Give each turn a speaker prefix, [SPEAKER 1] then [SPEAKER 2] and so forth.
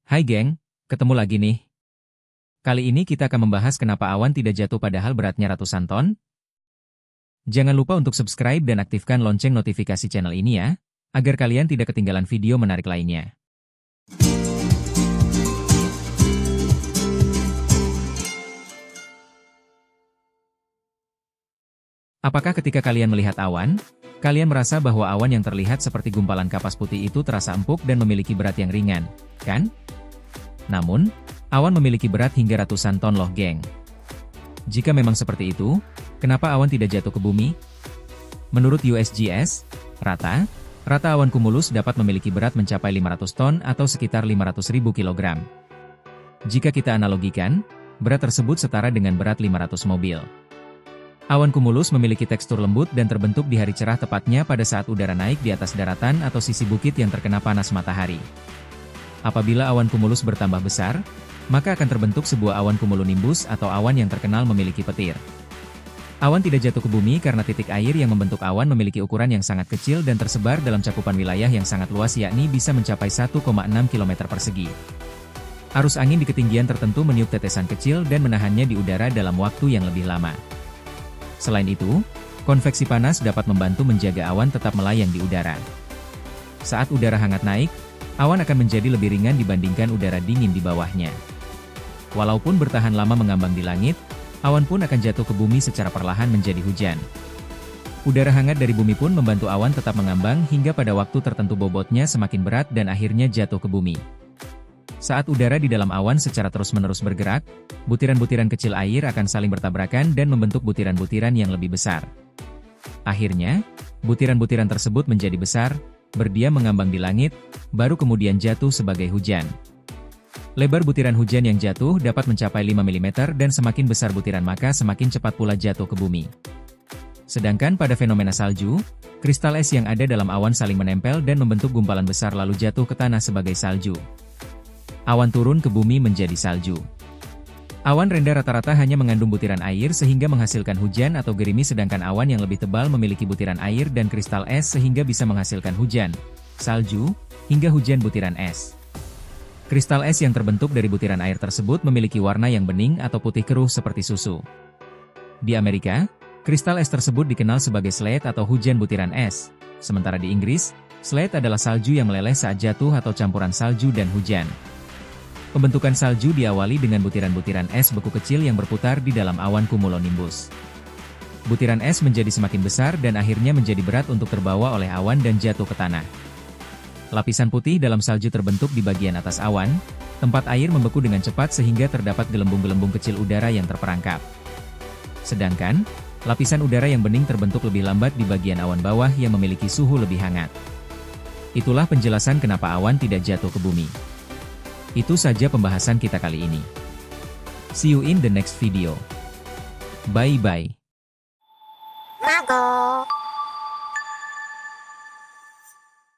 [SPEAKER 1] Hai geng, ketemu lagi nih. Kali ini kita akan membahas kenapa awan tidak jatuh padahal beratnya ratusan ton. Jangan lupa untuk subscribe dan aktifkan lonceng notifikasi channel ini ya, agar kalian tidak ketinggalan video menarik lainnya. Apakah ketika kalian melihat awan, kalian merasa bahwa awan yang terlihat seperti gumpalan kapas putih itu terasa empuk dan memiliki berat yang ringan, kan? Namun, awan memiliki berat hingga ratusan ton loh geng. Jika memang seperti itu, kenapa awan tidak jatuh ke bumi? Menurut USGS, rata awan kumulus dapat memiliki berat mencapai 500 ton atau sekitar 500.000 kg. Jika kita analogikan, berat tersebut setara dengan berat 500 mobil. Awan kumulus memiliki tekstur lembut dan terbentuk di hari cerah tepatnya pada saat udara naik di atas daratan atau sisi bukit yang terkena panas matahari. Apabila awan kumulus bertambah besar, maka akan terbentuk sebuah awan cumulonimbus atau awan yang terkenal memiliki petir. Awan tidak jatuh ke bumi karena titik air yang membentuk awan memiliki ukuran yang sangat kecil dan tersebar dalam cakupan wilayah yang sangat luas yakni bisa mencapai 1,6 km persegi. Arus angin di ketinggian tertentu meniup tetesan kecil dan menahannya di udara dalam waktu yang lebih lama. Selain itu, konveksi panas dapat membantu menjaga awan tetap melayang di udara. Saat udara hangat naik, awan akan menjadi lebih ringan dibandingkan udara dingin di bawahnya. Walaupun bertahan lama mengambang di langit, awan pun akan jatuh ke bumi secara perlahan menjadi hujan. Udara hangat dari bumi pun membantu awan tetap mengambang hingga pada waktu tertentu bobotnya semakin berat dan akhirnya jatuh ke bumi. Saat udara di dalam awan secara terus-menerus bergerak, butiran-butiran kecil air akan saling bertabrakan dan membentuk butiran-butiran yang lebih besar. Akhirnya, butiran-butiran tersebut menjadi besar, berdiam mengambang di langit, baru kemudian jatuh sebagai hujan. Lebar butiran hujan yang jatuh dapat mencapai 5 mm dan semakin besar butiran maka semakin cepat pula jatuh ke bumi. Sedangkan pada fenomena salju, kristal es yang ada dalam awan saling menempel dan membentuk gumpalan besar lalu jatuh ke tanah sebagai salju. Awan turun ke bumi menjadi salju. Awan rendah rata-rata hanya mengandung butiran air sehingga menghasilkan hujan atau gerimis sedangkan awan yang lebih tebal memiliki butiran air dan kristal es sehingga bisa menghasilkan hujan, salju, hingga hujan butiran es. Kristal es yang terbentuk dari butiran air tersebut memiliki warna yang bening atau putih keruh seperti susu. Di Amerika, kristal es tersebut dikenal sebagai slate atau hujan butiran es, sementara di Inggris, slate adalah salju yang meleleh saat jatuh atau campuran salju dan hujan. Pembentukan salju diawali dengan butiran-butiran es beku kecil yang berputar di dalam awan cumulonimbus. Butiran es menjadi semakin besar dan akhirnya menjadi berat untuk terbawa oleh awan dan jatuh ke tanah. Lapisan putih dalam salju terbentuk di bagian atas awan, tempat air membeku dengan cepat sehingga terdapat gelembung-gelembung kecil udara yang terperangkap. Sedangkan, lapisan udara yang bening terbentuk lebih lambat di bagian awan bawah yang memiliki suhu lebih hangat. Itulah penjelasan kenapa awan tidak jatuh ke bumi. Itu saja pembahasan kita kali ini. See you in the next video. Bye-bye.
[SPEAKER 2] Mago.